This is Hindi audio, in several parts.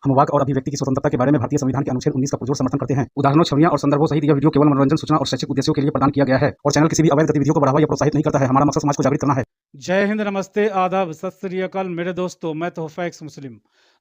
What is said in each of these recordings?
हम वाक और अभिव्यक्ति की स्वतंत्रता के बारे में भारतीय संविधान के अनुच्छेद 19 का पुरजोर समर्थन करते हैं। उदाहरणों, छवियां और संदर्भों सहित यह वीडियो केवल मनोरंजन, सूचना और शैक्षिक उद्देश्यों के लिए प्रदान किया गया है और चैनल किसी भी अवैध गतिविधियों को बढ़ावा या प्रोत्साहित नहीं करता है। हमारा मकसद समाज को जागृत करना है। जय हिंद, नमस्ते, आदाब, सत श्री अकाल मेरे दोस्तों, मैं तोहफा एक्स मुस्लिम।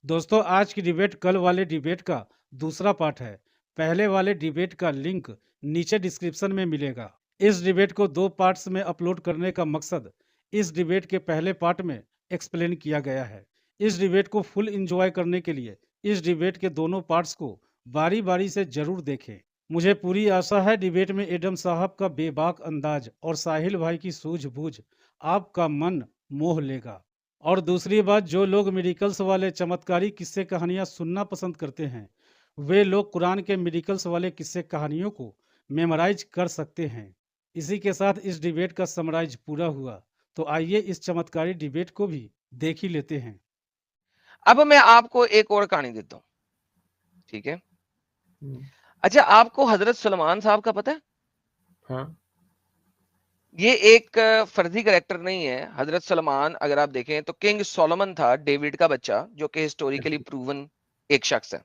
दोस्तों, आज की डिबेट कल वाले डिबेट का दूसरा पार्ट है। पहले वाले डिबेट का लिंक नीचे डिस्क्रिप्शन में मिलेगा। इस डिबेट को 2 पार्ट्स में अपलोड करने का मकसद इस डिबेट के पहले पार्ट में एक्सप्लेन किया गया है। इस डिबेट को फुल एंजॉय करने के लिए इस डिबेट के दोनों पार्ट्स को बारी बारी से जरूर देखें। मुझे पूरी आशा है डिबेट में एडम साहब का बेबाक अंदाज और साहिल भाई की सूझबूझ आपका मन मोह लेगा। और दूसरी बात, जो लोग मेडिकल्स वाले चमत्कारी किस्से कहानियां सुनना पसंद करते हैं, वे लोग कुरान के मेडिकल्स वाले किस्से कहानियों को मेमोराइज कर सकते हैं। इसी के साथ इस डिबेट का समराइज पूरा हुआ, तो आइए इस चमत्कारी डिबेट को भी देख ही लेते हैं। अब मैं आपको एक और कहानी देता हूं, ठीक है? अच्छा, आपको हजरत सलमान साहब का पता है? हाँ। ये एक फर्जी करेक्टर नहीं है। हजरत सलमान अगर आप देखें तो किंग सोलोमन था, डेविड का बच्चा, जो कि हिस्टोरिकली प्रूवन एक शख्स है।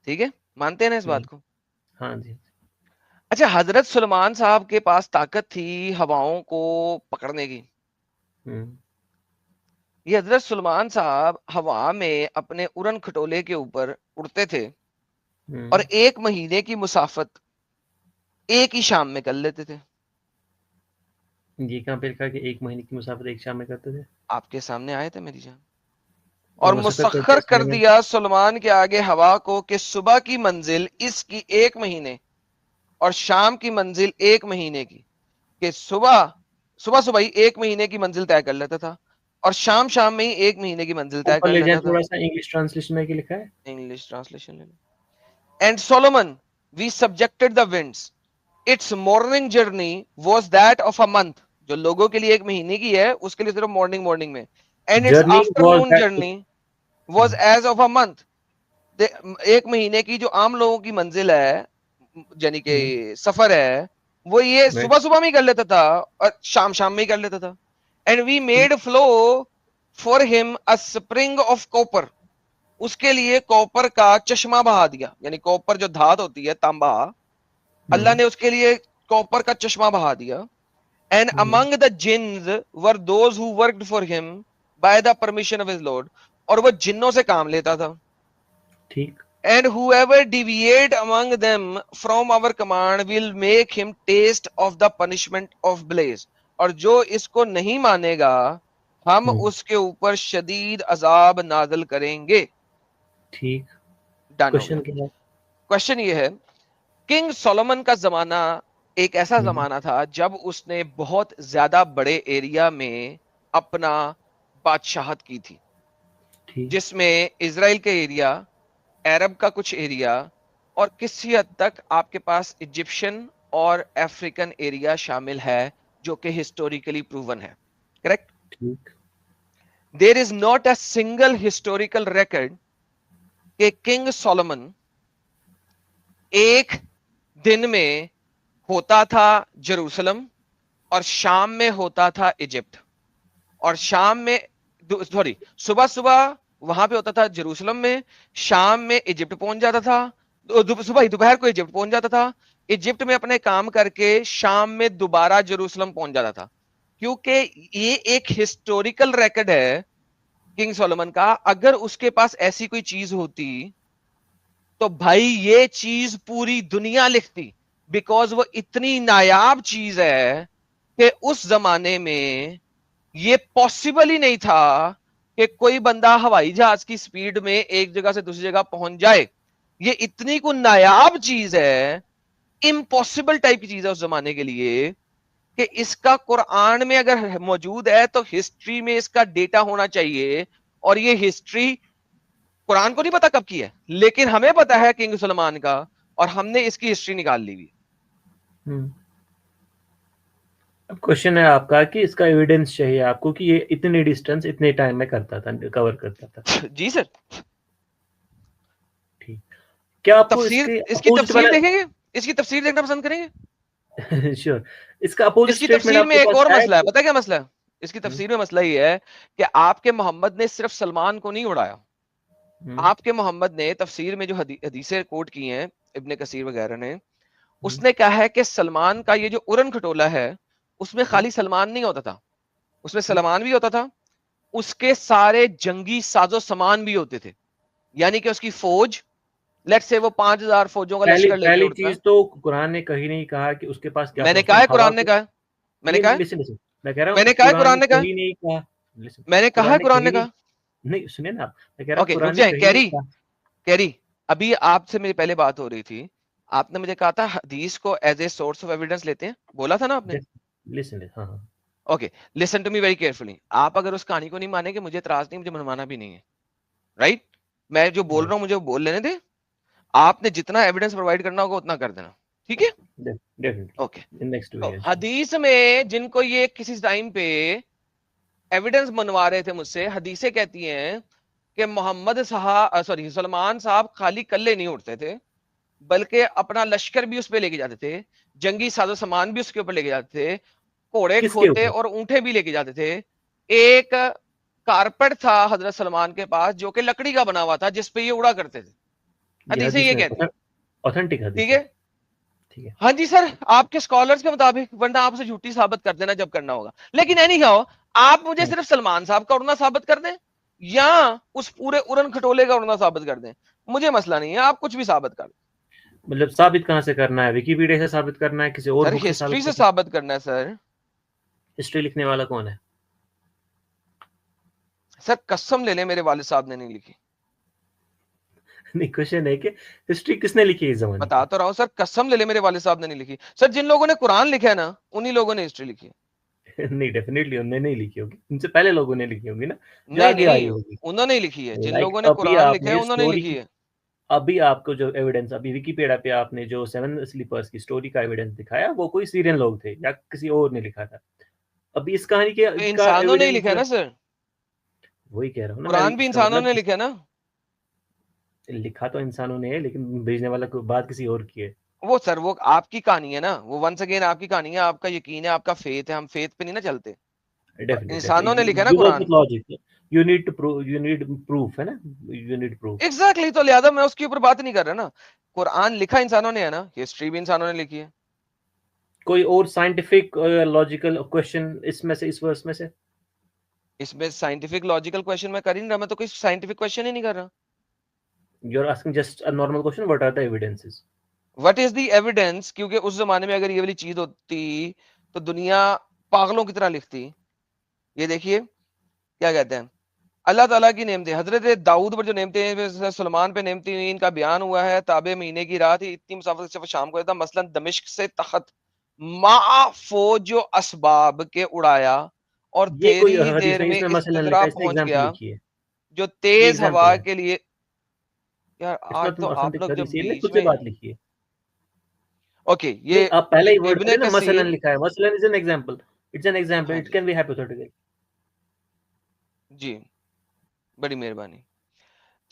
ठीक है, मानते हैं ना इस बात को? हाँ जी। अच्छा, हजरत सलमान साहब के पास ताकत थी हवाओं को पकड़ने की। ये हजरत सलमान साहब हवा में अपने उड़न खटोले के ऊपर उड़ते थे और 1 महीने की मुसाफत एक ही शाम में कर लेते थे। ये कहां पे लिखा कि 1 महीने की मुसाफिर एक शाम में करते थे? आपके सामने आए थे मेरी जान। और मुसख्खर कर दिया सलमान के आगे हवा को कि सुबह की मंजिल इसकी 1 महीने और शाम की मंजिल 1 महीने की, कि सुबह ही 1 महीने की मंजिल तय कर लेता था और शाम में ही 1 महीने की मंजिल तय कर लेता था। थोड़ा सा इंग्लिश ट्रांसलेशन में क्या लिखा है? इंग्लिश ट्रांसलेशन ले लो। And Solomon we subjected the winds, its morning journey was that of a month. जो लोगों के लिए 1 महीने की है, उसके लिए सिर्फ मॉर्निंग है। And it's afternoon journey was as of a month. 1 महीने की जो आम लोगों की मंजिल है, यानी कि सफर है, वो ये सुबह में ही कर लेता था और शाम में ही कर लेता था। And we made flow for him a spring of copper, उसके लिए कॉपर का चश्मा बहा दिया। यानी कॉपर जो धात होती है, तांबा, अल्लाह ने उसके लिए कॉपर का चश्मा बहा दिया। And among the jeans were those who worked for him by the permission of his Lord, और वो जिन्नों से काम लेता था। ठीक। And whoever deviate among them from our command will make him taste of the punishment of blaze, और जो इसको नहीं मानेगा हम उसके ऊपर शदीद अजाब नाज़िल करेंगे। ठीक। क्वेश्चन ये है, किंग सोलोमन का जमाना एक ऐसा जमाना था जब उसने बहुत ज्यादा बड़े एरिया में अपना बादशाहत की थी, जिसमें इजराइल के एरिया, अरब का कुछ एरिया और किसी हद तक आपके पास इजिप्शियन और अफ्रीकन एरिया शामिल है, जो कि हिस्टोरिकली प्रूवन है। करेक्ट? ठीक। There is not a single historical record कि किंग सोलोमन एक दिन में होता था जेरूसलम और शाम में होता था इजिप्ट, और शाम में सुबह वहां पे होता था जेरूसलम में, शाम में इजिप्ट पहुंच जाता था, दोपहर को इजिप्ट पहुंच जाता था, इजिप्ट में अपने काम करके शाम में दोबारा जेरूसलम पहुंच जाता था। क्योंकि ये एक हिस्टोरिकल रिकॉर्ड है किंग सोलोमन का। अगर उसके पास ऐसी कोई चीज होती तो भाई ये चीज पूरी दुनिया लिखती, बिकॉज वो इतनी नायाब चीज है कि उस जमाने में ये पॉसिबल ही नहीं था कि कोई बंदा हवाई जहाज की स्पीड में एक जगह से दूसरी जगह पहुंच जाए। ये इतनी को नायाब चीज है, इम्पॉसिबल टाइप की चीज है उस जमाने के लिए, कि इसका कुरान में अगर मौजूद है तो हिस्ट्री में इसका डेटा होना चाहिए। और ये हिस्ट्री कुरान को नहीं पता कब की है, लेकिन हमें पता है किंग सलमान का, और हमने इसकी हिस्ट्री निकाल ली हुई। अब क्वेश्चन है आपका कि इसका एविडेंस चाहिए आपको कि ये इतनी डिस्टेंस इतने टाइम में करता था, कवर करता था। जी सर। ठीक। क्या आपको इसकी तफसीर देखेंगे? इसकी तफसीर देखना पसंद करेंगे? श्योर। इसका अपोजिट इसकी तफसीर में एक और मसला है। पता है क्या मसला है? इसकी तफसीर में मसला ये है कि आपके मोहम्मद ने सिर्फ सलमान को नहीं उड़ाया, आपके मोहम्मद ने तफसीर में जो हदीसें कोट की हैं इब्ने कसीर वगैरह ने, उसने कहा है कि सलमान का ये जो उरन खटोला है उसमें खाली सलमान नहीं होता था, उसमें सलमान भी होता था, उसके सारे जंगी साजो सामान भी होते थे, यानी कि उसकी फौज, लेट्स से वो 5000 फौजों का लश्कर लेके पहली उड़ता है। चीज तो कुरान ने कहीं नहीं कहा कि उसके पास क्या था, मैंने उसने कहा है हवा कुरान ने को, कहा है, मैंने कहा है, लिसन, मैं कह रहा हूँ मैंने कहा है कुरान कुरान ने ने कहा, कहीं नहीं कहा, लिसन, मैंने कहा है कुरान ने कहीं नहीं, कहा। नहीं सुनिए ना आप, मैं कह रहा हूँ ओके रुक कुरान ने जाए, कहीं नहीं कैरी कहा। कैरी, अभी आपसे मेरी पहले बात हो रही थी, आपने मुझे कहा था हदीस को as a source of evidence लेते हैं, बोला था ना आपने। लिसन, हाँ हाँ, okay, listen to me very carefully, आप अगर उस कहानी को नहीं मानेंगे मुझे इतराज नहीं, मुझे मनवाना भी नहीं है, राइट? मैं जो बोल रहा हूँ मुझे वो बोल लेने दे, आपने जितना एविडेंस प्रोवाइड करना होगा उतना कर देना, ठीक है? डेफिनेटली ओके, इन नेक्स्ट तो वीडियो। हदीस में जिनको ये किसी टाइम पे एविडेंस बनवा रहे थे मुझसे, हदीसें कहती हैं कि मोहम्मद साहब सॉरी सलमान साहब खाली कल्ले नहीं उठते थे, बल्कि अपना लश्कर भी उस पर लेके जाते थे, जंगी साजो सामान भी उसके ऊपर लेके जाते थे, घोड़े किसके खोते ऊपर? और ऊंटे भी लेके जाते थे। एक कारपेट था हजरत सलमान के पास जो कि लकड़ी का बना हुआ था जिस पे ये उड़ा करते थे, ये हदीसें हदीस ये में कहती हैं, ऑथेंटिक हदीस ठीक है, है? ठीक है। हाँ जी सर, आपके स्कॉलर्स के मुताबिक, वरना आप उसे झूठी साबित कर देना जब करना होगा। लेकिन एनी हाउ, आप मुझे सिर्फ सलमान साहब का उड़ना साबित कर दें या उस पूरे उड़न खटोले का उड़ना साबित कर दें, मुझे मसला नहीं है, आप कुछ भी साबित कर दें। मतलब साबित कहाँ से करना है? विकिपीडिया से साबित करना है, किसी और सर बुक से साबित हिस्ट्री से करना है? साबित करना है सर। हिस्ट्री लिखने वाला कौन है? सर कसम ले ले, मेरे वालिद साहब ने नहीं लिखी। नहीं, क्वेश्चन है कि हिस्ट्री किसने लिखी है इस जमाने बता की? तो रहा हूं सर, कसम ले ले, मेरे वालिद साहब ने नहीं लिखी। सर जिन लोगों ने कुरान लिखा है ना, उन्हीं लोगों ने हिस्ट्री लिखी है। नहीं, डेफिनेटली उन्होंने नहीं लिखी होगी, उनसे पहले लोगों ने लिखी होगी ना, जो नहीं आगे आई नहीं, होगी। उन्होंने ही लिखी है, जिन लाइक लोगों ने अभी कुरान लिखा है आपने उन्होंने ही स्टोरी लिखी की, है। अभी आपको जो एविडेंस अभी विकिपीडिया पे आपने जो 7 स्लीपर्स की स्टोरी का एविडेंस दिखाया, वो कोई सीरियन लोग थे या किसी और ने लिखा था। अभी इस कहानी के तो का इंसानों ने ही एविडेंस लिखा है ना सर, वही कह रहा हूँ ना मैं, कुरान भी इसका इंसानों मतलब ने लिखा है ना। लिखा तो इंसानों ने है, लेकिन भेजने वाला को बात किसी और की है। वो सर वो आपकी कहानी है ना, वो वंस अगेन आपकी कहानी है, आपका यकीन है, आपका फेथ है, हम फेथ पे नहीं ना चलते। तो इंसानों ने लिखा है ना यू वर्क कुरान। With logic, you need to prove, you need proof है ना, यू नीड प्रूफ। एग्जैक्टली तो लिहाजा मैं उसके ऊपर बात नहीं कर रहा ना, कुरान लिखा इंसानों ने है ना, हिस्ट्री भी इंसानों ने लिखी है। कोई और साइंटिफिक लॉजिकल क्वेश्चन इसमें से, इस वर्स में से? इसमें साइंटिफिक लॉजिकल क्वेश्चन मैं कर ही नहीं रहा, मैं तो कोई साइंटिफिक क्वेश्चन ही नहीं कर रहा। You are asking just a normal question, what are the evidences? What is the evidence, क्योंकि उस जमाने में अगर ये वाली चीज होती तो दुनिया पागलों की तरह लिखती। ये देखिए क्या कहते हैं, अल्लाह ताला की नेमतें, हजरत दाऊद पर जो नेमतें, सुलेमान पे नेमतें, इनका बयान हुआ है। ताबे महीने की रात ही इतनी मुसाफिर से वो शाम को था, मसलन दमिश्क से तख्त मा फौज असबाब के उड़ाया और ये कोई तेरी हदीस देर नहीं, में इसमें इस मसलन लिखा जगह है, इसने पहुंच एग्जांपल गया लिखी है, जो ये तेज एग्जांपल हवा है, के लिए। यार इट्स आज नॉट तो आप ऑथेंटिक लोग जब हदीस, ये बीच खुद से में, बात लिखी है। ओके ये नहीं, आप पहले ही वर्ड इब्ने बोले ना, मसलन कसीर। लिखा है, मसलन is an example, it's an example, हाँ इट जी कैन बी हाइपोथेटिकल। जी, बड़ी मेहरबानी।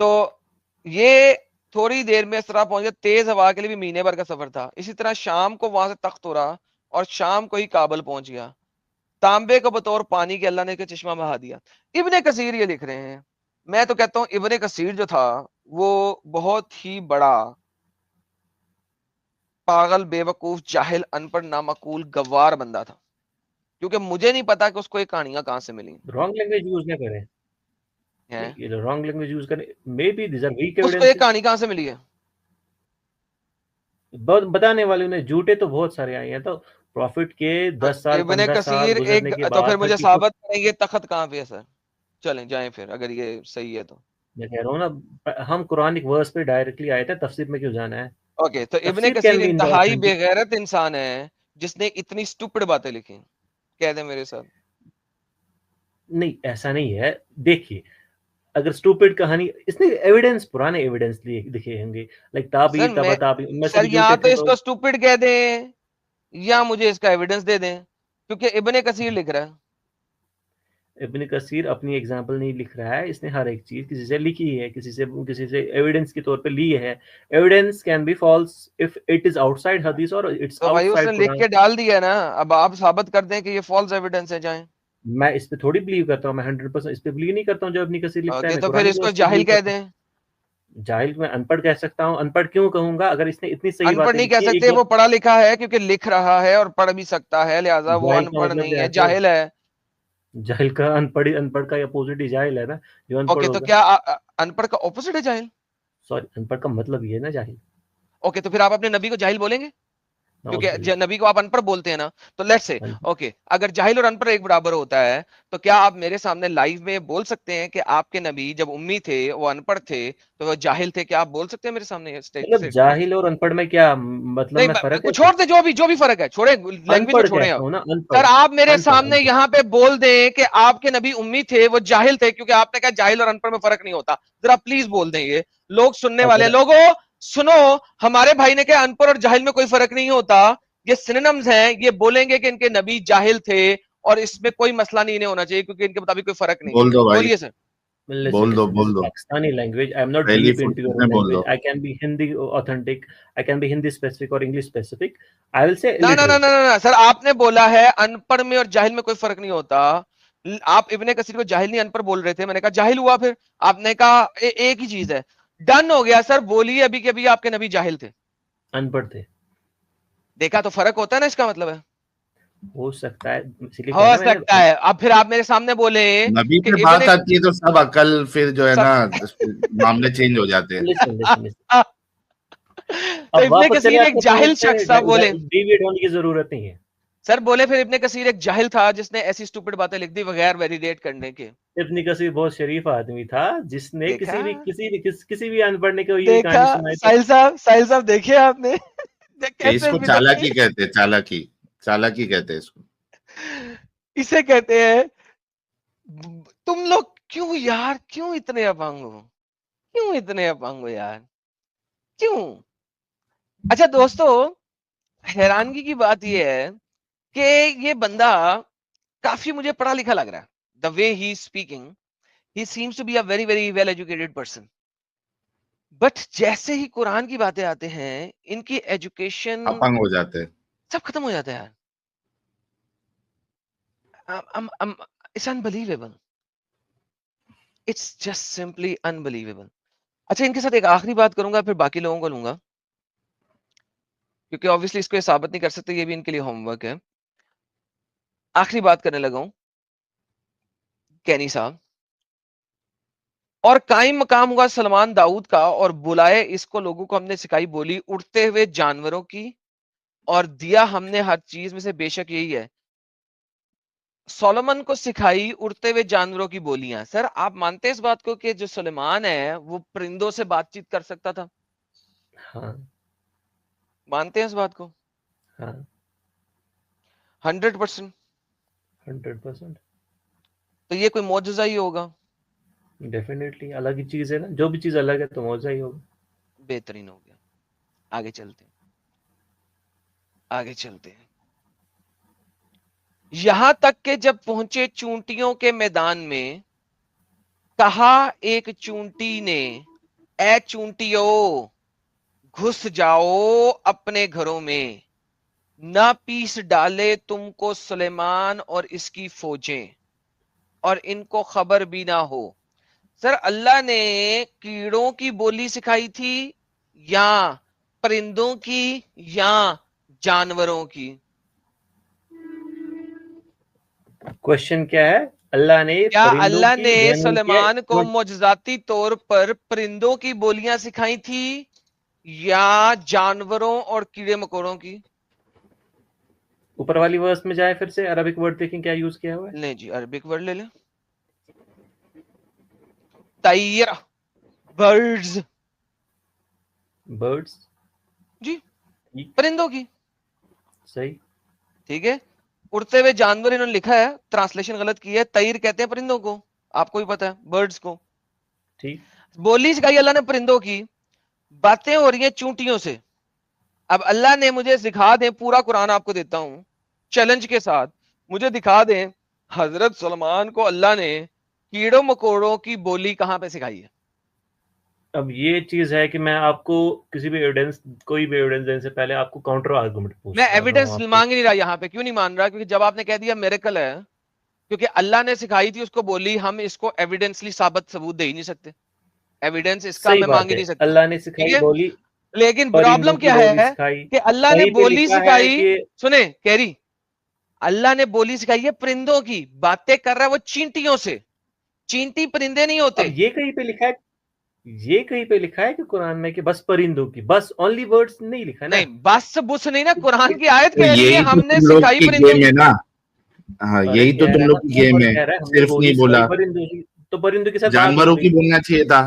तो ये थोड़ी देर में इस तरह पहुंच गया, तेज हवा के लिए भी महीने भर का सफर था। इसी तरह शाम को वहां से तख्त उड़ा और शाम को ही काबल पहुंच गया। तांबे को बतौर पानी के अल्लाह ने के चश्मा बहा दिया। इब्ने कसीर ये लिख रहे हैं। मैं तो कहता हूं इब्ने कसीर जो था वो बहुत ही बड़ा पागल, बेवकूफ, जाहिल, अनपढ़, नामकूल, गवार बंदा था, क्योंकि मुझे नहीं पता कि उसको ये कहानियां कहां से मिली रॉन्ग लैंग्वेज यूज ना करें, हैं। नहीं, ये रॉन्ग लैंग्वेज यूज करें, maybe these are weak उसको ये एविडेंसेस। कहानी कहां से मिली है? बहुत बताने वाले ने झूठे तो बहुत सारे आए हैं, तो प्रॉफिट के 10 साल इब्ने 15 साल कसीर गुजरने एक, के तो बाद फिर मुझे 32, साबित करेंगे तख्त कहां पे है सर। चलें जाएं फिर, अगर ये सही है तो। मैं कह रहा हूँ ना, हम कुरानिक वर्स पे डायरेक्टली आए थे, तफसीर में क्यों जाना है? ओके, तो इब्ने तफसीर कसीर कैन बी इन द इंतहाई ऑथेंटिक। बेगैरत इंसान है जिसने इतनी स्टूपिड बातें लिखी। कह दे मेरे साथ। नहीं, ऐसा नहीं है, देखिए, अगर स्टूपिड कहानी, इसने एविडेंस, पुराने एविडेंस लिए दिखे होंगे, लाइक ताबी सर तबा मैं, ताबी, उनमें से सर भी या झूठे तो थे तो। इसको स्टूपिड कह दें या मुझे इसका एविडेंस दे दें, क्योंकि इब्ने कसीर लिख रहा है। इब्न कसीर अपनी एग्जाम्पल नहीं लिख रहा है, इसने हर एक चीज किसी से लिखी है, किसी से एविडेंस के तौर पे ली है। Evidence can be false if it is outside हदीस और इट्स तो भाई उसने आउटसाइड लिख कुरान। के डाल दिया ना, अब आप साबित कर दें कि ये फॉल्स एविडेंस है, जाएं। मैं इस पे थोड़ी बिलीव करता हूँ, मैं 100% इस पे बिलीव नहीं करता हूँ, जो इब्न कसीर लिखता है, ओके, मैं तो फिर कुरानिक इसको वर्स पे जाहिल बिलीव कह करता हूँ। दें, जाहिल मैं अनपढ़ कह सकता हूँ। अनपढ़ क्यों कहूंगा? अगर इसने इतनी सही अनपढ़ बातें नहीं कह लिखी है, सकते, वो पढ़ा लिखा है क्योंकि लिख रहा है और पढ़ भी सकता है, लिहाजा वो जाहिल का अनपढ़ मतलब नहीं क्या है, है सर? जाहिल है। जाहिल का अनपढ़ का अपोजिट ही जाहिल है ना, जो अनपढ़ ओके, तो होगा। क्या अनपढ़ का ऑपोजिट है जाहिल? सॉरी, अनपढ़ का मतलब ये है ना जाहिल। ओके, तो फिर आप अपने नबी को जाहिल बोलेंगे? क्योंकि नाउज़ुबिल्लाह। नबी को आप अनपढ़ बोलते हैं ना, तो लेट्स से हाँ जी। ओके, अगर जाहिल और अनपढ़ एक बराबर होता है, तो क्या आप मेरे सामने लाइव में बोल सकते हैं कि आपके नबी जब उम्मी थे, वो अनपढ़ थे, तो वो जाहिल थे? क्या आप बोल सकते हैं मेरे सामने ये मतलब स्टेटमेंट? जाहिल और अनपढ़ में क्या मतलब नहीं, में फर्क है कुछ कुछ? छोड़ दे, जो भी फर्क है छोड़े, लैंग्वेज को अनपढ़ छोड़े कहता अब। हूँ ना, सर अनपढ़। आप मेरे अनपढ़ सामने अनपढ़। यहाँ पे बोल दें कि आपके नबी उम्मी थे, वो जाहिल थे, क्योंकि आपने कहा जाहिल और अनपढ़ में फर्क नहीं होता, जरा प्लीज बोल दें, ये लोग सुनने वाले अगर लोगों सुनो, हमारे भाई ने कहा अनपढ़ और जाहिल में कोई फर्क नहीं होता, ये सिनोनिम्स हैं, ये बोलेंगे कि इनके नबी जाहिल थे और इसमें कोई मसला नहीं इन्हें होना चाहिए क्योंकि इनके मुताबिक कोई फर्क नहीं है। बोल दो भाई, बोलिए सर। listen, बोल दो listen, this बोल is दो Pakistani language. I am not पहली deep into your फुर्सत में बोल language. दो। I can be Hindi authentic. I can be Hindi specific or English specific. I will say ना ना ना illiterate. ना ना सर, आपने बोला है अनपढ़ में और जाहिल में कोई फर्क नहीं होता। आप इब्ने कसीर को जाहिल नहीं अनपढ़ बोल रहे थे, मैंने कहा जाहिल हुआ, फिर आपने कहा एक ही चीज है, डन हो गया सर। बोलिए अभी के अभी आपके नबी जाहिल थे, अनपढ़ थे। देखा तो फर्क होता है ना, इसका मतलब है हो सकता है, इसीलिए हो कहा ना मैंने। सकता है। अब फिर आप मेरे सामने बोले नबी कि पे इब्ने बात आती है तो सब अकल फिर जो है सब ना मामले चेंज हो जाते हैं। लिसन लिसन लिसन, तो अब इब्ने वापस चले कसीर एक आपके जाहिल पॉइंट पे। शख्स था, बोले डिविएट होने की जरूरत नहीं है। सर, बोले फिर इब्ने कसीर एक जाहिल था जिसने ऐसी स्टूपिड बातें लिख दी बगैर वैलिडेट करने के। इब्न कसीर बहुत शरीफ आदमी था, जिसने देखा, किसी भी अनपढ़ ने कोई भी देखा कहानी सुनाई तो साहिल साहब देखे आपने कैसे इसको भी देखे। चालाकी कहते हैं, चालाकी, चालाकी कहते हैं इसको। इसे कहते हैं तुम लोग क्यों यार, क्यों इतने अपंग हो, क्यों इतने अपंग हो यार, क्यों? अच्छा दोस्तों, हैरानगी की बात यह है कि ये बंदा काफी मुझे पढ़ा लिखा लग रहा है, the way he speaking, he seems to be a very very well educated person, but जैसे ही कुरान की बातें आते हैं, इनकी एजुकेशन अपंग हो जाते हैं। सब खत्म हो जाता है यार। It's unbelievable, it's just simply unbelievable. अच्छा, इनके साथ एक आखिरी बात करूंगा, फिर बाकी लोगों को लूंगा, क्योंकि ऑब्वियसली इसको ये साबित नहीं कर सकते, ये भी इनके लिए होमवर्क है। आखिरी बात करने लगा हूं, कैनी साहब। और कायम मकाम हुआ सलमान दाऊद का, और बुलाए इसको लोगों को हमने सिखाई बोली उड़ते हुए जानवरों की, और दिया हमने हर चीज में से, बेशक यही है। सोलोमन को सिखाई उड़ते हुए जानवरों की बोलियां। सर आप मानते हैं इस बात को कि जो सुलेमान है वो परिंदों से बातचीत कर सकता था? हाँ मानते हैं इस बात को? हाँ 100%। 100%। तो ये कोई मौजूजा ही होगा? डेफिनेटली अलग ही चीज है ना, जो भी चीज अलग है तो मौजा ही होगा। बेहतरीन हो गया। आगे चलते हैं, आगे चलते हैं। यहां तक के जब पहुंचे चूंटियों के मैदान में, कहा एक चूंटी ने, ए चूंटियो घुस जाओ अपने घरों में, ना पीस डाले तुमको सुलेमान और इसकी फौजें, और इनको खबर भी ना हो। सर अल्लाह ने कीड़ों की बोली सिखाई थी, या परिंदों की, या जानवरों की? क्वेश्चन क्या है? अल्लाह ने क्या परिंदों अल्लाह की ने यानी कि सुलेमान को मुजजाती तौर पर परिंदों की बोलियां सिखाई थी, या जानवरों और कीड़े मकोड़ों की? ऊपर वाली वर्स में जाए फिर से, अरबिक वर्ड देखें क्या यूज किया हुआ है। नहीं जी, अरबिक वर्ड ले लें। तैर, बर्ड्स, बर्ड्स, जी, परिंदों की। सही। ठीक है, उड़ते हुए जानवर इन्होंने लिखा है, ट्रांसलेशन गलत की है। तैर कहते हैं परिंदों को, आपको भी पता है, बर्ड्स को। ठीक। बोली सिखाई अल्लाह ने परिंदों की, बातें हो रही हैं चूंटियों से। अब अल्लाह ने मुझे सिखा दें, पूरा कुरान आपको देता हूं चैलेंज के साथ, मुझे दिखा दें हजरत सलमान को अल्लाह ने कीड़ों मकोड़ों की बोली कहां पे सिखाई है। अब ये चीज है कि मैं आपको किसी भी एविडेंस, कोई भी एविडेंस देने से पहले आपको काउंटर आर्गुमेंट मैं पूछता हूं एविडेंस आपसे। मांग नहीं रहा यहां पे। क्यों नहीं मान रहा? क्योंकि जब आपने कह दिया मिरेकल है, क्योंकि अल्लाह ने सिखाई थी उसको बोली, हम इसको एविडेंसली साबित सबूत दे ही नहीं सकते। एविडेंस इसका सही मैं बात मांग ही है, नहीं सकता। अल्लाह ने ठीक सिखाई है? बोली, लेकिन परिंदों प्रॉब्लम की क्या बोली है सिखाई। कि अल्लाह ने कहीं पे बोली लिखा है सिखाई, कि सुने कैरी, अल्लाह ने बोली सिखाई है परिंदों की, बातें कर रहा है वो चींटियों से। चींटी परिंदे नहीं होते। अब ये कहीं पे लिखा है, ये कहीं पे लिखा है कि कुरान में कि बस परिंदों की, बस ओनली वर्ड्स नहीं लिखा ना। नहीं, बस बुस नहीं ना, कुरान की आयत तो कह रही है यही तो हमने तुम लोग सिखाई की परिंदों गेम की। है ना। हाँ, अरे यही तो कह तुम रहा है लोग ना, की गेम ऊपर है, कह रहा है हमने सिर्फ बोली नहीं सिखाई बोला। परिंदों की, तो परिंदों के साथ बात जानवरों हो की गई। बोलना चाहिए था,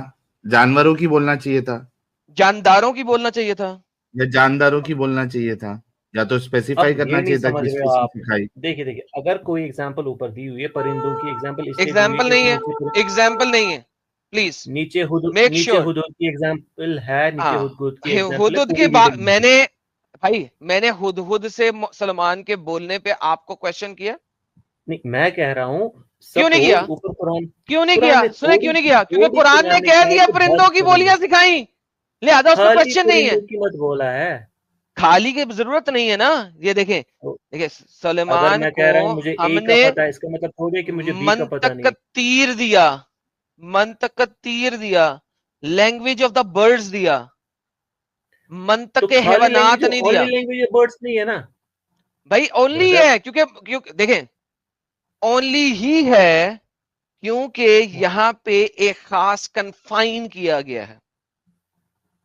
जानवरों की बोलना चाहिए था, जानदारों की बोलना चाहिए था। या जानदारों की बोलना चाहिए था, या तो स्पेसिफाई अब करना ये नहीं चाहिए था समझ कि रहे हो इसको आप। सिखाई। देखिए देखिए, अगर कोई एग्जांपल ऊपर दी हुई है, परिंदों की एग्जांपल इसलिए दी हुई है एग्जाम्पल नहीं क्योंकि है, एग्जाम्पल नहीं है, प्लीज मेक नीचे श्योर। हुदूद की एग्जांपल है, नीचे हाँ, हुदूद की एग्जांपल है हुदूद की पूरी बात वीडियो। मैंने, भाई मैंने हुदहुद से सलमान के बोलने पे आपको क्वेश्चन किया? नहीं, मैं कह रहा हूँ क्यों नहीं सपोज किया? ऊपर कुरान, क्यों नहीं कुरान किया? ने सुने क्यों थोड़ी नहीं किया? क्योंकि थोड़ी कुरान ने कुरान ने कह क्या है दिया कि परिंदों बस की परिंदों, बोलियां सिखाई, लिहाजा उसमें खाली क्वेश्चन नहीं है। परिंदों की मत बोला है। खाली की जरूरत नहीं है ना। ये देखें, तो देखिए अगर सलमान मैं को कह रहा हूँ मुझे ए का हमने पता है, इसका मतलब थोड़ी है कि मुझे बी का पता मंतक का नहीं। तीर दिया, मंतक का तीर दिया, लैंग्वेज ऑफ द बर्ड्स दिया, मंतक तो के खाली हैवानात लैंग्वेज नहीं ओनली दिया। लैंग्वेज बर्ड्स नहीं है ना भाई ओनली ब्रदर। है क्योंकि देखें, ओनली ही है क्योंकि यहाँ पे एक खास कन्फाइन किया गया है।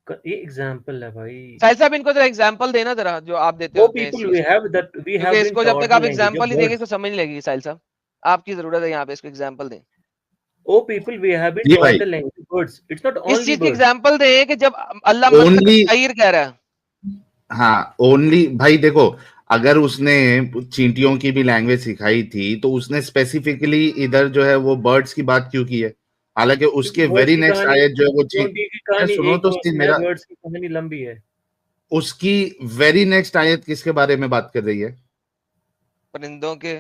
ये एग्जांपल है भाई। साहिल साहब इनको जरा एग्जांपल देना जरा, जो आप देते वो होते हैं इस पीपल चीज पे, वी हैव क्योंकि बीन इसको जब टॉट तक द आप लैंग्वेज एग्जांपल ऑफ नहीं देंगे वर्ड्स। तो समझ नहीं लगेगी। साहिल साहब आपकी जरूरत है यहाँ पे, इसको एग्जांपल दें। O people we have been जी टॉट भाई, the language of words, it's not is only चीज की वर्ड्स। एग्जांपल दें कि जब अल्लाह मंतक ओनली, शायर कह रहा है। हाँ ओनली भाई देखो, अगर उसने चींटियों की भी लैंग्वेज सिखाई थी तो उसने स्पेसिफिकली इधर जो है वो बर्ड्स की बात क्यों की है? हालांकि क्योंकि उसके वर्ड्स वेरी की नेक्स्ट कहानी, आयत जो है वो चोंटी की यार कहानी सुनो एक तो वर्स सही में है, मेरा, वर्ड्स की कहानी लंबी है। उसकी वेरी नेक्स्ट आयत किसके बारे में बात कर रही है? परिंदों के,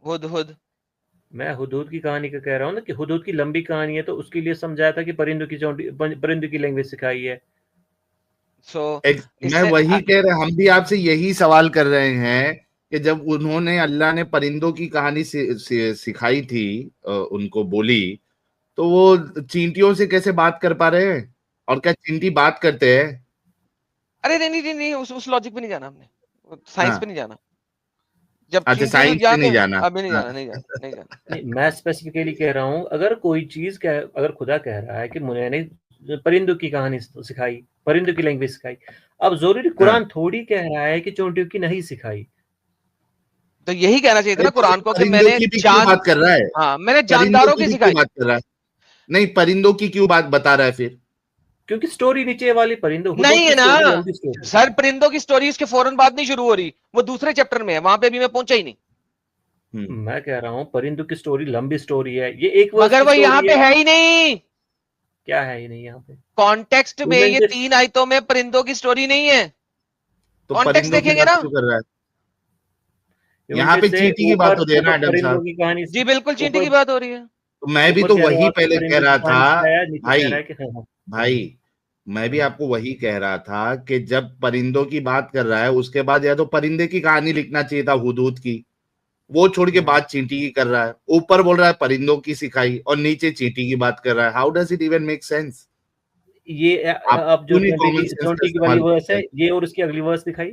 हुदहुद। मैं हुदूद की कहानी का कह रहा हूँ ना, कि हुदूद की लंबी कहानी है, तो उसके लिए समझाया था कि परिंदों की लैंग्वेज सिखाई है। सो मैं इससे वही कह रहे, हम भी आपसे यही सवाल कर रहे हैं कि जब उन्होंने, अल्लाह ने परिंदों की कहानी सिखाई थी, उनको बोली, तो वो चींटियों से कैसे बात कर पा रहे हैं? और क्या चींटी बात करते हैं? अरे नहीं नहीं नहीं, उस लॉजिक पे नहीं जाना हमने, साइंस पे हाँ, नहीं जाना। जब अच्छा चींटियों से साइंस पे जाके, नहीं जाना। अभी नहीं हाँ, जाना, नहीं जाना, नहीं जाना। नहीं, मैं स्पेसिफिकली कह रहा हूँ, अगर कोई चीज कह, अगर खुदा कह रहा है कि मैंने परिंदों की कहानी सिखाई, परिंदों की लैंग्वेज सिखाई, अब जरूरी हाँ। कुरान थोड़ी कह रहा है कि चोंटियों की नहीं सिखाई। तो यही कहना चाहिए था अरे ना तो कुरान को कि परिंदों मैंने की भी क्यों बात कर रहा है? हाँ मैंने परिंदों जानदारों की की भी क्यों सिखाई। बात कर रहा है? नहीं, परिंदों की क्यों बात बता रहा है फिर? क्योंकि स्टोरी नीचे वाली परिंदों, हुदूद नहीं की है ना स्टोरी लंबी स्टोरी। सर, परिंदों की स्टोरी उसके फौरन बाद नहीं शुरू हो रही, वो दूसरे चैप्टर में है, वहां पे अभी मैं पहुंचा ही नहीं। मैं कह रहा हूँ परिंदों की स्टोरी लंबी स्टोरी है, ये एक वर्स मगर की वो यहाँ स्टोरी पे है। है ही नहीं, क्या है ये नहीं यहाँ पे? कॉन्टेक्स्ट में Human ये just- 3 आयतों में परिंदों की स्टोरी नहीं है। तो कॉन्टेक्स्ट परिंदों की देखेंगे बात ना। क्यों कर रहा है? human यहाँ पे just say चींटी की बात हो रही है ना आडम परिंदों साहब। की कहानी। जी बिल्कुल, चींटी ऊपर की बात हो रही है। तो मैं भी ऊपर तो कह रहा वही हूँ आपने पहले कह परिंदों रहा की कहानी था सिखाया, नीचे कह भाई, रहा है कि हाँ। भाई मैं भी आपको वही कह रहा था कि जब परिंदों की बात कर रहा है उसके बाद या तो परिंदे की कहानी लिखना चाहिए था हुदूद की, वो छोड़ के बात चींटी की कर रहा है। ऊपर बोल रहा है परिंदों की सिखाई और नीचे चींटी की बात कर रहा है। How does it even make sense? ये आप अब जो क्यों नहीं कॉमन सेंस का 20 की वाली इस्तेमाल वर्स करते है, हैं? ये और उसकी अगली वर्स दिखाई।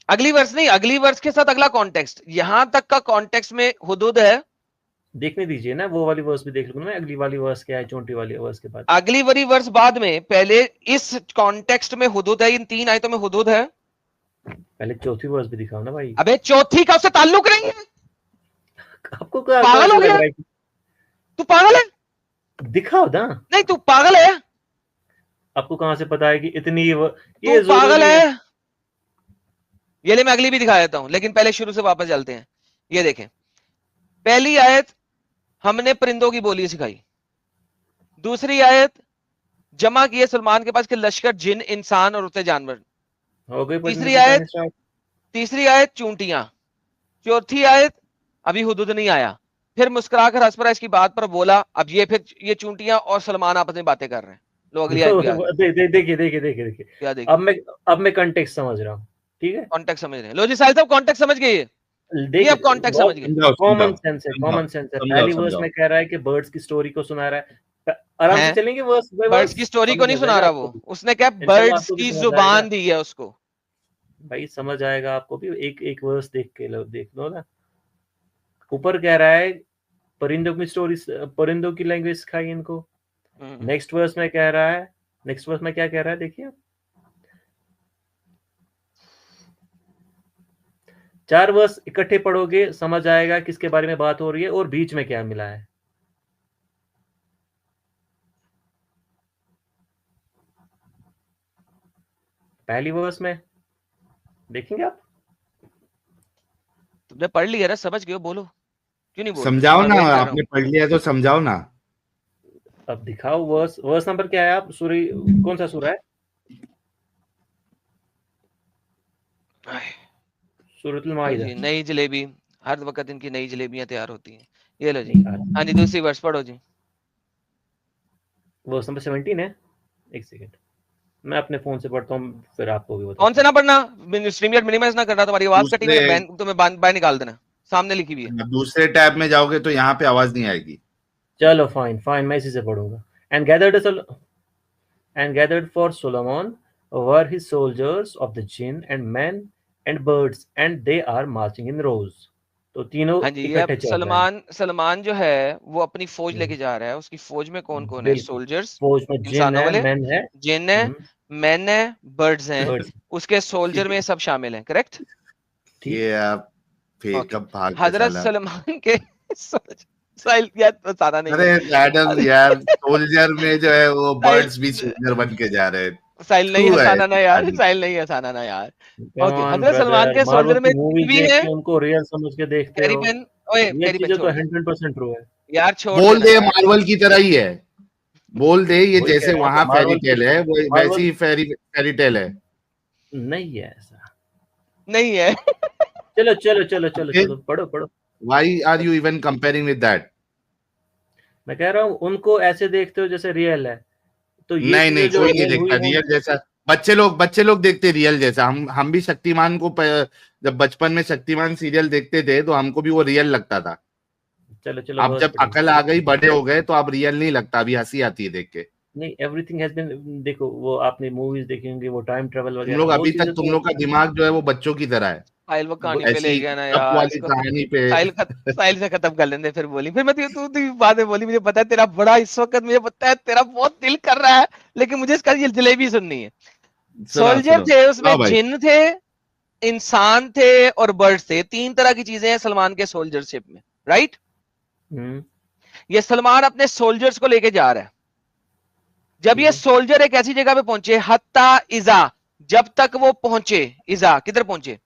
अगली वर्ष नहीं, अगली वर्ष के साथ अगला कॉन्टेक्स्ट, यहां तक का कॉन्टेक्स्ट में हुदूद है। देखने दीजिए ना, वो वाली वर्स भी देख लूंगा मैं, अगली वाली वर्स क्या है, चोंटी वाली वर्स के बाद। अगली वाली वर्ष बाद में, पहले इस कॉन्टेक्स्ट में हुदूद है, इन 3 आयतों में हुदूद है। पहले चौथी वर्स भी दिखाओ ना भाई। अबे चौथी का उससे ताल्लुक नहीं है, आपको कहाँ पागल से हो लग गया? रहा है कि तू पागल है? दिखाओ ना। नहीं तू पागल है, आपको कहाँ से पता है कि इतनी ये तू पागल जरूरी है। ये ले मैं अगली भी दिखा देता हूं, लेकिन पहले शुरू से वापस चलते हैं। ये देखें, पहली आयत हमने परिंदों की बोली सिखाई। दूसरी आयत जमा किए सलमान के पास के लश्कर जिन, इंसान और उड़ते जानवर। हो गई परिंदों तीसरी की आयत, कहानी स्टार्ट। तीसरी आयत चूंटियां। चौथी आयत अभी हुदूद नहीं आया, फिर मुस्कुराकर हंस पड़ा इसकी बात पर बोला। अब ये फिर ये चूंटियां और सलमान आपस में बातें कर रहे हैं। लो अगली आयत भी आ गई। देखिए देखिए देखिए देखिए, क्या देखिए? अब मैं कंटेक्स्ट समझ रहा हूँ, ठीक है। कॉन्टेक्स्ट समझ रहे हैं? लो जी साहिल साहब, कॉन्टेक्स्ट समझ गए? ये अब कॉन्टेक्स्ट समझ गए। समझाओ कॉमन समझाओ सेंस है, समझाओ कॉमन सेंस है। समझाओ पहली वर्स समझाओ। में कह रहा है कि बर्ड्स की स्टोरी को सुना रहा है, आराम से हैं? चलेंगे वर्स बाय बर्ड्स वर्स, की स्टोरी को समझ नहीं आ सुना जाएगा रहा आपको वो, भी। उसने क्या इंशाल्लाह बर्ड्स आपको भी की समझ जुबान आएगा दी है उसको। भाई, समझ आएगा आपको भी, एक एक वर्स देख लो ना। ऊपर कह रहा है परिंदों की स्टोरी, परिंदों की लैंग्वेज सिखाई इनको। नेक्स्ट वर्स में कह रहा है, नेक्स्ट वर्स में क्या कह रहा है देखिए, 4 वर्स इकट्ठे पढ़ोगे समझ आएगा किसके बारे में बात हो रही है और बीच में क्या मिला है। पहली वर्स में देखेंगे आप, तुमने पढ़ लिया ना, समझ गए हो, बोलो क्यों नहीं बोल रहे? समझाओ मैं ना, वेट कर रहा आपने हूँ। पढ़ लिया तो समझाओ ना। अब दिखाओ वर्स, वर्स नंबर क्या है आप, सूरी कौन सा सूरा है? सूरतुल लो माइदा। जी, नई जलेबी, हर वक्त इनकी नई जलेबियां तैयार होती हैं। ये लो जी। नहीं, हाँ जी, दूसरी वर्स पढ़ो जी। वर्स नंबर 17 है। एक सेकंड, मैं अपने फोन से पढ़ता हूँ फिर आपको भी कौन बताता से हूँ। ना पढ़ना, स्ट्रीम यार्ड मिनिमाइज ना करना, तुम्हारी आवाज कटी, दूसरे मैंने तुम्हें बाहर निकाल देना, सामने लिखी हुई है। दूसरे टैब में जाओगे तो यहाँ पे आवाज नहीं आएगी। चलो फाइन फाइन, मैं इसी से पढ़ूंगा। and gathered for Solomon were his soldiers of the jinn and men and birds, and they are marching in rows. तो तीनों हाँ जी, ये अब इकट्ठे चल रहे हैं। सलमान जो है वो अपनी फौज लेके जा रहा है। उसकी फौज में कौन कौन है? बिल्कुल, सोल्जर्स, फौज में जिन इंसानों है, वाले, मैन है, जिन है, मैन है, बर्ड्स हैं, बर्ड्स। उसके सोल्जर में सब शामिल हैं। करेक्ट? ठीक, ये आप फिर ओके। कब भाग के हजरत साला। सलमान के साहिल यार बताना नहीं अरे है। मैडम यार, सोल्जर में जो है वो साहिल बर्ड्स भी सोल्जर बन के जा रहे हैं। साहिल नहीं थू है हंसाना ना यार, कहानी। साहिल नहीं हंसाना ना यार। कम okay, on Hazrat Salman brother, के मार्वल सोल्जर में की मूवी भी देख है। के उनको रियल समझ के देखते कैरी हो। पेन, ओए रियल कैरी पेन चीजें तो छोड़ दे 100% ट्रू है। यार, छोड़ बोल देना दे यार। मार्वल की तरह ही है, बोल दे ये वही कह जैसे रहा हूँ, वहां फेरी मार्वल की, टेल है वो वैसी मार्वल ही फेरी टेल है। नहीं है ऐसा। नहीं है। चलो चलो चलो चलो फिर चलो, पढ़ो पढ़ो। Why are you even comparing with that? मैं कह रहा हूँ उनको ऐसे देखते हो जैसे रियल है, तो ये नहीं नहीं, चीजें जो कोई नहीं रियल हुई देखता हैं। रियल जैसा। बच्चे लोग देखते रियल जैसा। हम भी शक्तिमान को जब बचपन में शक्तिमान सीरियल देखते थे तो हमको भी वो रियल लगता था। चलो चलो अब वर्स जब पढ़िए। अकल आ गई, बड़े हो गए, तो अब रियल नहीं लगता, अभी हंसी आती है देख के। नहीं, एवरीथिंग हैज बीन, देखो वो आपने मूवीज देखी होंगी, वो टाइम ट्रेवल तुम वगैरह लोग वो अभी तक, चीजें तुम तो लोग का दिमाग जो है वो बच्चों की तरह है, साहिल वो वो कहानी पे ले ऐसी गया ना टप यार, वाली इसको कहानी पे। साहिल से खत्म कर लेंगे, फिर बोली, फिर मैं तू तू बाद में बोली, मुझे पता है तेरा बड़ा, इस वक्त मुझे पता है तेरा बहुत दिल कर रहा है, लेकिन मुझे इसका ये जलेबी सुननी है। सुना सोल्जर सुनो, थे, उसमें हाँ भाई। जिन थे, इंसान थे और बर्ड्स थे। तीन तरह की चीजें हैं सलमान के सोल्जरशिप में, राइट? ये सलमान अपने सोल्जर्स को लेके जा रहा है। जब ये सोल्जर एक ऐसी जगह पे पहुंचे, हत्ता इजा, जब तक वो पहुंचे, इजा किधर पहुंचे?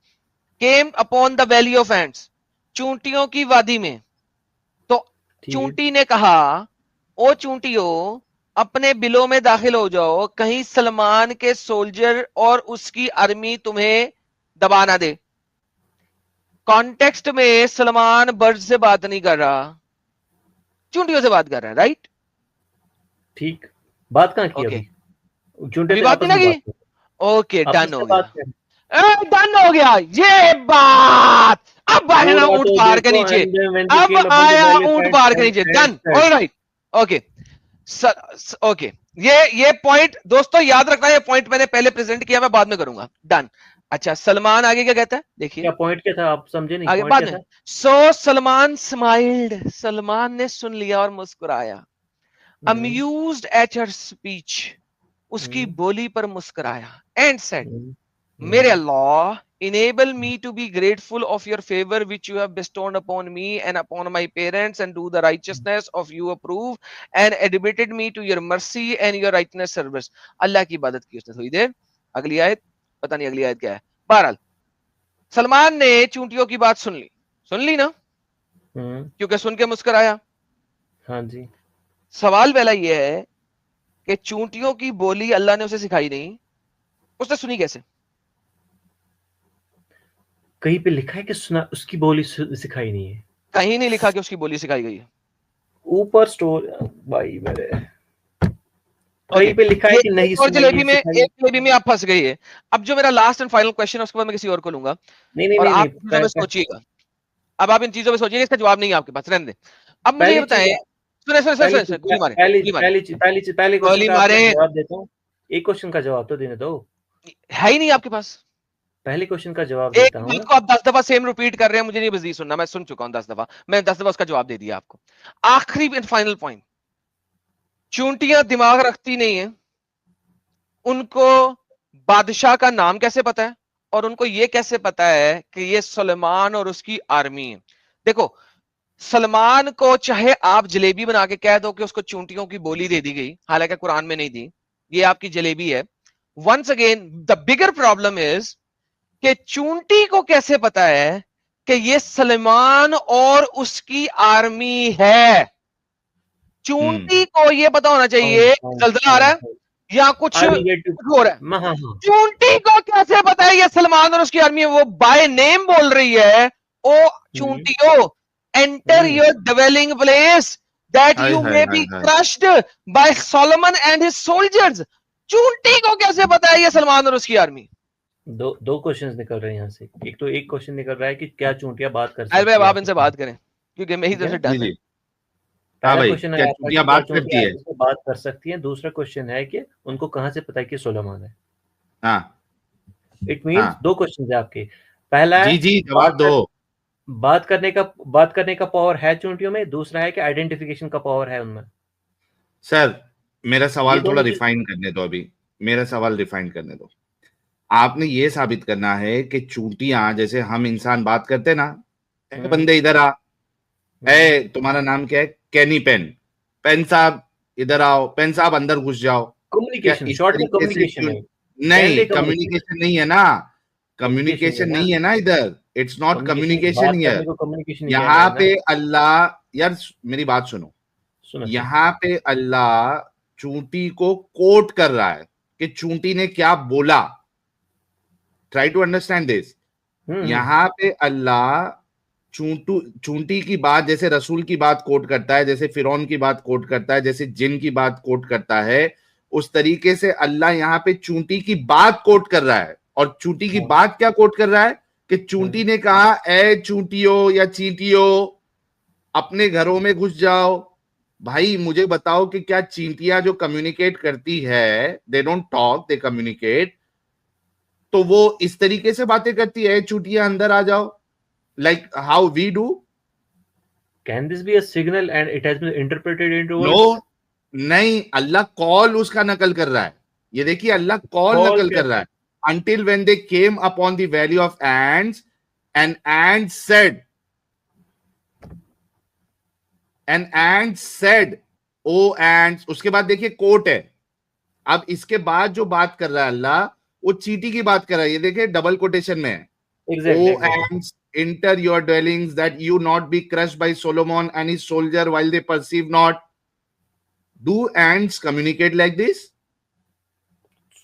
Came upon the valley of ants, चूंटियों की वादी में। तो चूंटी ने कहा, ओ चूंटियों, अपने बिलों में दाखिल हो जाओ, कहीं सलमान के सोल्जर और उसकी आर्मी तुम्हें दबा ना दे। कॉन्टेक्स्ट में सलमान बर्ड से बात नहीं कर रहा, चूंटियों से बात कर रहा है, राइट? ठीक, बात कहाँ की ओके, अभी? झूठे अभी थे, बात आपस नहीं में ना बात की। करो, ओके, आपस डन में हो बात गया, करो। डन हो गया ये बात। अब आया ना पूरा ऊंट तो पहाड़ के देखो, नीचे, and then when they अब came upon the आया valley of ऊंट Ent, पहाड़ के नीचे, done, said, alright, okay. Okay, ये पॉइंट दोस्तों याद रखना, ये पॉइंट मैंने पहले प्रेजेंट किया, मैं बाद में करूंगा, डन। अच्छा, सलमान आगे क्या कहता है, देखिए क्या पॉइंट क्या था, आप समझे नहीं आगे पॉइंट बाद क्या में। था? सो सलमान स्माइल्ड, सलमान ने सुन लिया और मुस्कुराया। अम्यूज्ड एट हर स्पीच, उसकी बोली पर मुस्कुराया। एंड सेड, मेरे अल्लाह, enable me to be grateful of your favor which you have bestowed upon me and upon my parents, and do the righteousness of you approve, and admitted me to your mercy and your righteousness service। अल्लाह की इबादत की उसने थोड़ी देर। अगली आयत, पता नहीं अगली आयत क्या है। बहरहाल सलमान ने चूंटियों की बात सुन ली ना, क्योंकि सुन के मुस्कुराया। हाँ जी। सवाल पहला यह है कि चूंटियों की बोली अल्लाह ने उसे सिखाई नहीं, उसने सुनी कैसे? कहीं पे लिखा है कि सुना, उसकी बोली सिखाई नहीं है, कहीं नहीं लिखा कि उसकी बोली सिखाई गई है। ऊपर स्टोर भाई मेरे कहीं पे लिखा है कि नहीं और सुनाई जलेबी में, सिखाई। एक जलेबी में आप फंस गई है। अब जो मेरा लास्ट एंड फाइनल क्वेश्चन है उसके बाद मैं किसी और को लूंगा, नहीं और नहीं आप नहीं, चीजों में सोचिएगा। अब आप इन चीजों में सोचिएगा, इसका जवाब नहीं है आपके पास, रहने दें। अब मुझे ये पहली चीज बताएं, सुने सुने सुने सुने गोली मारे, गोली मारे, पहले गोली क्वेश्चन का मारे। जवाब देता हूँ, एक क्वेश्चन का जवाब तो देने दो, है ही नहीं आपके पास। पहले क्वेश्चन का जवाब एक देता हूँ। बात को आप 10 दफा सेम रिपीट कर रहे हैं, मुझे नहीं मजीद सुनना, मैं सुन चुका हूं 10 दफा, मैं 10 दफा उसका जवाब दे दिया आपको। आखिरी एंड फाइनल पॉइंट, चूंटियां दिमाग रखती नहीं है, उनको बादशाह का नाम कैसे पता है और उनको यह कैसे पता है कि ये सुलेमान और उसकी आर्मी है। देखो, सलमान को चाहे आप जलेबी बना के कह दो कि उसको चूंटियों की बोली दे दी गई, हालांकि कुरान में नहीं दी, ये आपकी जलेबी है। Once again the bigger problem is कि चूंटी को कैसे पता है कि ये सलमान और उसकी आर्मी है। चूंटी को ये पता होना चाहिए जल्जला आ रहा है या कुछ हो रहा है। चूंटी को कैसे पता है ये सलमान और उसकी आर्मी है? वो बाय नेम बोल रही है, ओ चूंटियो, enter your dwelling place that you may be crushed by Solomon and his soldiers। चूंटी को कैसे पता है ये सलमान और उसकी आर्मी? दो क्वेश्चंस निकल रहे हैं यहाँ से। एक तो एक क्वेश्चन निकल रहा है कि क्या चूंटियां बात कर सकती हैं। भाई आप इनसे बात करें क्योंकि मैं ही तरफ से डन है। पहला क्वेश्चन है चूंटियां बात करती है, बात कर सकती हैं। दूसरा क्वेश्चन है कि उनको कहां से पता है कि सोलोमन है। हाँ, इट मींस दो क्वेश्चन है आपके। पहला है जी जवाब दो, बात करने का पावर है चूंटियों में। दूसरा है कि आइडेंटिफिकेशन का पावर है उनमें। सर मेरा सवाल थोड़ा रिफाइन करने दो, अभी मेरा सवाल रिफाइन करने दो। आपने ये साबित करना है कि चूंटियां, जैसे हम इंसान बात करते ना, बंदे इधर आ, ए तुम्हारा नाम क्या है, कैनी पेन, पेन साहब इधर आओ, पेन साहब अंदर घुस जाओ। कम्युनिकेशन, शॉर्ट में कम्युनिकेशन है। नहीं, कम्युनिकेशन नहीं है ना, कम्युनिकेशन नहीं है ना इधर, इट्स नॉट कम्युनिकेशन हियर। यहाँ पे अल्लाह, यार मेरी बात सुनो, यहाँ पे अल्लाह चूंटी को कोट कर रहा है कि चूंटी ने क्या बोला। Try to understand this. यहाँ पे अल्लाह चूंटी की बात, जैसे रसूल की बात कोट करता है, जैसे फिरौन की बात कोट करता है, जैसे जिन की बात कोट करता है, उस तरीके से अल्लाह यहाँ पे चूंटी की बात कोट कर रहा है। और चूंटी की बात क्या कोट कर रहा है कि चूंटी ने कहा, ए चूंटियो या चींटियो अपने घरों में घुस जाओ। भाई मुझे बताओ कि क्या चींटियां जो कम्युनिकेट करती है, they don't talk, they communicate, तो वो इस तरीके से बातें करती है, चूंटियां अंदर आ जाओ, like how we do? Can this be a signal and it has been interpreted into words? No, नहीं, अल्लाह कॉल उसका नकल कर रहा है। ये देखिए अल्लाह कॉल नकल कर रहा है। Until when they came upon the valley of ants, and ants said, O ants, उसके बाद देखिए कोट है। अब इसके बाद जो बात कर रहा है अल्लाह, वो चींटी की बात कर रहा है। ये देखिए डबल कोटेशन में है। ओ ants, enter your dwellings that you not be crushed by Solomon and his soldier while they perceive not. Do ants communicate like this?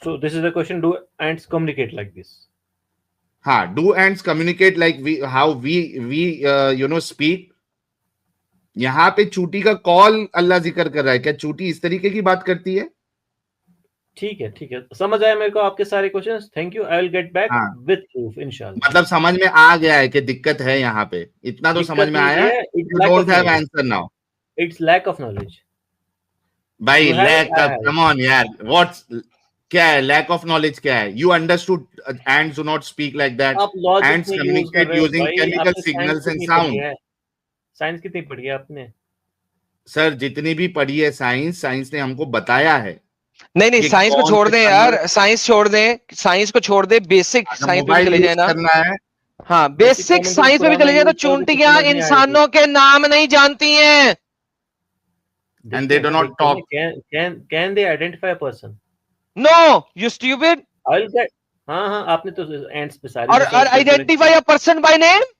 So this is the question, do ants communicate like this? हाँ, do ants communicate like how we speak? यहाँ पे चूटी का कॉल अल्लाह जिक्र कर रहा है। क्या चूटी इस तरीके की बात करती है? ठीक है, समझ आया मेरे को आपके सारे questions. Thank you, I will get back with proof इंशाल्लाह। मतलब समझ में आ गया है कि दिक्कत है यहाँ पे, इतना तो समझ में आया। You don't have answer now. It's lack of knowledge. भाई lack of, come on यार, what's, क्या है lack of knowledge? क्या है? You understood ants do not speak like that. Ants communicate using chemical signals and sound. Science कितनी पढ़ी है आपने? सर जितनी भी पढ़ी है साइंस ने हमको बताया है। नहीं साइंस को छोड़ दें यार, साइंस को छोड़ दे, बेसिक साइंस पे चले जाए ना। हाँ, बेसिक साइंस पे भी चले जाए तो चूंटियां इंसानों के नाम नहीं जानती हैं। And they do not talk. Can they identify a person? No, you stupid. I'll get. हाँ, आपने तो ants पे सारी। और identify a person by name?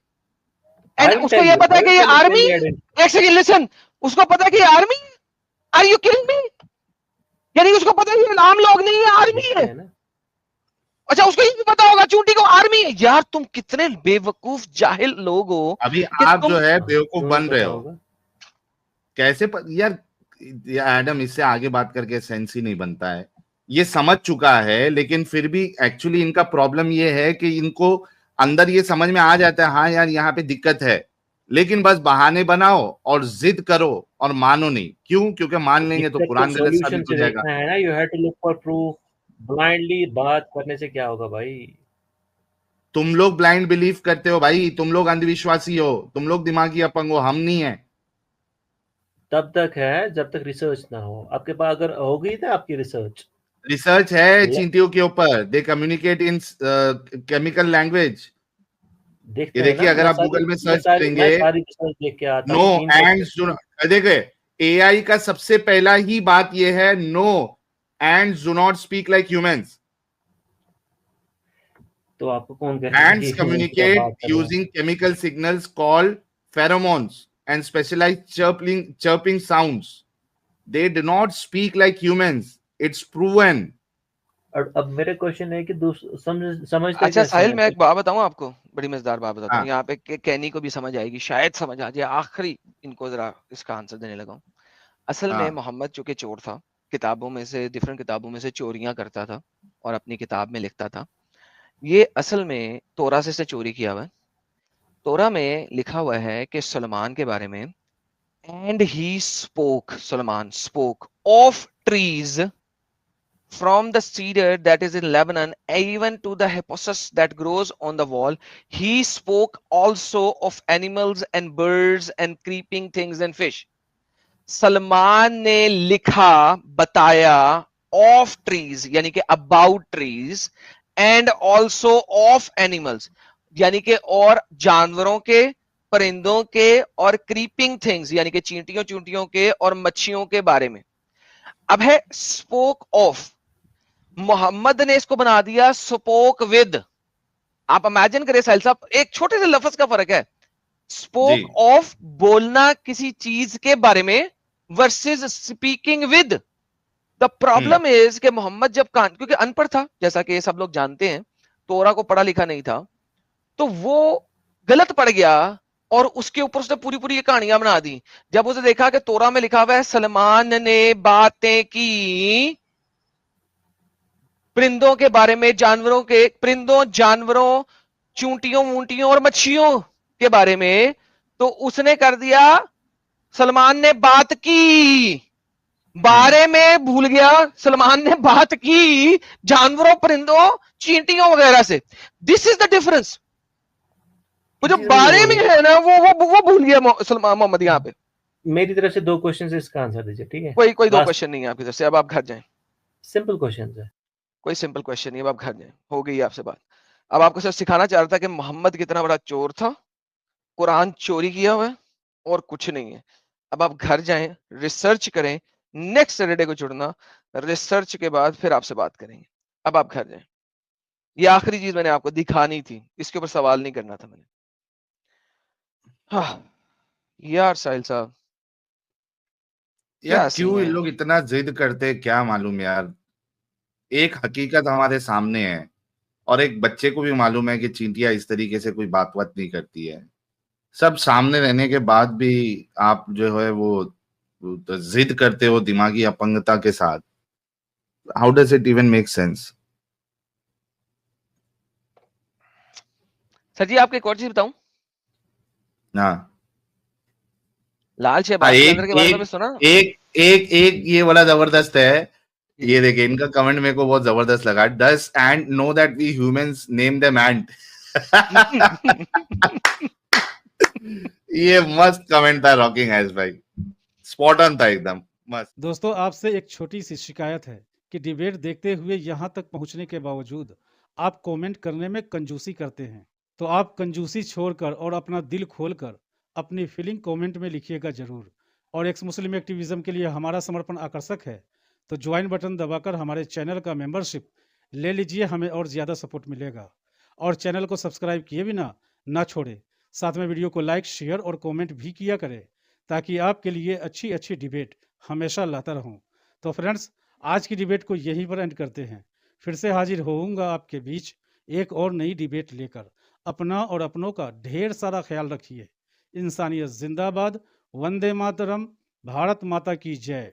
And उसको ये पता है कि ये आर्मी? एक सेकंड लिसन, उसको पता है कि ये army? Are you kidding me? यानी उसको पता है ये आम लोग नहीं है, आर्मी है। अच्छा, उसको ये भी पता होगा चूंटी को आर्मी है। यार तुम कितने बेवकूफ जाहिल लोग हो। अभी आप जो है बेवकूफ बन रहे हो। कैसे यार एडम, इससे आगे बात करके सेंस ही नहीं बनता है। ये समझ चुका है, लेकिन फिर भी एक्चुअली इनका प्रॉब्लम ये है कि इनको अंदर ये समझ में आ जाता है, हाँ यार यहाँ पे दिक्कत है, लेकिन बस बहाने बनाओ और जिद करो और मानो नहीं। क्यों? क्योंकि मान लेंगे तो दिक्कत तो कुरान गलत सॉल्यूशन साबित हो से जाएगा। देखना है ना, you have to look for proof. Blindly बात करने से क्या होगा भाई? तुम लोग ब्लाइंड बिलीव करते हो भाई, तुम लोग अंधविश्वासी हो, तुम लोग दिमागी अपंग हो, हम नहीं है। तब तक है जब तक रिसर्च ना हो। आपके पास अगर हो गई था आपकी रिसर्च, रिसर्च है ले- चींटियों के ऊपर, दे कम्युनिकेट इन केमिकल लैंग्वेज। देखते ये हैं देखिए, ना। अगर आप गूगल में सर्च मैं करेंगे, सारी रिसर्च देख के आता नो हूँ 3 एंड्स डू नॉट, देखिए एआई का सबसे पहला ही बात ये है, no ants do not speak like humans. तो आपको कौन कह रहा है Ants कि humans क्या communicate बात कर रहे हैं? using chemical signals called pheromones and specialized chirping sounds. They do not speak like humans. It's proven. और अब मेरा क्वेश्चन है कि समझते अच्छा कैसे साहिल, हैं? मैं एक बात बताऊं आपको, बड़ी मजेदार बात बताता हाँ, हूँ यहाँ पे, कैनी को भी समझ आएगी, शायद समझ आ जाए। आखिरी इनको जरा इसका आंसर देने लगा हूं। असल में हाँ, मोहम्मद चूंकि चोर था, किताबों में से, डिफरेंट किताबों में से चोरियां करता था और अपनी किताब में लिखता था। ये असल में तोरा से चोरी किया हुआ है। तोरा में लिखा हुआ है कि सलमान के बारे में, and he spoke, Salman spoke of trees from the cedar that is in Lebanon, even to the hipposus that grows on the wall. He spoke also of animals and birds and creeping things and fish. Salman ने लिखा, बताया, ऑफ ट्रीज यानी कि about trees, and also of animals यानी कि और जानवरों के, परिंदों के, और क्रीपिंग थिंग्स यानी कि चींटियों चूंटियों के और मच्छियों के बारे में। अब है स्पोक ऑफ, मोहम्मद ने इसको बना दिया स्पोक विद। आप इमेजिन करें साहिल साहब, एक छोटे से लफ्ज का फर्क है। स्पोक जी, ऑफ बोलना किसी चीज के बारे में versus speaking with. The problem is कि मोहम्मद जब क्योंकि अनपढ़ था, जैसा कि सब लोग जानते हैं, तोरा को पढ़ा लिखा नहीं था, तो वो गलत पढ़ गया और उसके ऊपर उसने पूरी पूरी ये कहानियां बना दी। जब उसे देखा कि तोरा में लिखा हुआ है सलमान ने बातें की परिंदों के बारे में, जानवरों के, परिंदों, जानवरों, चूंटियों वूंटियों और मच्छियों के बारे में, तो उसने कर दिया, सलमान ने बात की, बारे में भूल गया, सलमान ने बात की जानवरों, परिंदों, चींटियों वगैरह से। This is the difference. वो जो बारे में है ना, वो भूल गया सलमान मोहम्मद यहाँ पे। मेरी तरफ से 2 क्वेश्चन है, इसका आंसर दीजिए, ठीक है? कोई 2 क्वेश्चन नहीं है आपकी तरफ से, अब आप घर जाएं। सिंपल क्वेश्चन है। कोई सिंपल क्वेश्चन नहीं है, अब आप घर जाएं, हो गई आपसे बात। अब आपको सिर्फ सिखाना चाह रहा था कि मोहम्मद कितना बड़ा चोर था, कुरान चोरी किया हुआ है, और कुछ नहीं है। अब आप घर जाएं, रिसर्च करें, नेक्स्ट सैटरडे को जुड़ना, रिसर्च के बाद फिर आपसे बात करेंगे। अब आप घर जाएं। ये आखिरी चीज मैंने आपको दिखानी थी, इसके ऊपर सवाल नहीं करना था मैंने। हाँ यार साहिल साहब, यार क्या क्यों सीन इन है। लोग इतना जिद करते हैं, क्या मालूम यार। एक हकीकत हमारे सामने है और एक बच्चे को भी मालूम है कि चींटियां इस तरीके से कोई बात नहीं करती है। सब सामने रहने के बाद भी आप जो है वो जिद करते हो दिमागी अपंगता के साथ। How does it even make sense? Sir जी, आपको एक और चीज बताऊं, हाँ, लाल हाँ, शहबाज कलंदर के बारे में भी सुना। एक ये वाला जबरदस्त है। ये देखिए, इनका कमेंट मेरे को बहुत जबरदस्त लगा। Does and know that we humans name them ant. ये मस्त कमेंट था रॉकिंग हैश भाई, स्पॉट ऑन था एकदम मस्त। दोस्तों, आपसे एक छोटी सी शिकायत है कि डिबेट देखते हुए यहाँ तक पहुँचने के बावजूद आप कमेंट करने में कंजूसी करते हैं। तो आप कंजूसी छोड़कर और अपना दिल खोलकर अपनी फीलिंग कमेंट में लिखिएगा जरूर। और एक्स मुस्लिम एक्टिविज्म के लिए हमारा समर्पण आकर्षक है, तो ज्वाइन बटन दबाकर हमारे चैनल का मेंबरशिप ले लीजिए, हमें और ज़्यादा सपोर्ट मिलेगा। और चैनल को सब्सक्राइब किए बिना ना छोड़े, साथ में वीडियो को लाइक, शेयर और कमेंट भी किया करें, ताकि आपके लिए अच्छी अच्छी डिबेट हमेशा लाता रहूं। तो फ्रेंड्स, आज की डिबेट को यहीं पर एंड करते हैं। फिर से हाजिर होऊंगा आपके बीच एक और नई डिबेट लेकर। अपना और अपनों का ढेर सारा ख्याल रखिए। इंसानियत जिंदाबाद। वंदे मातरम। भारत माता की जय।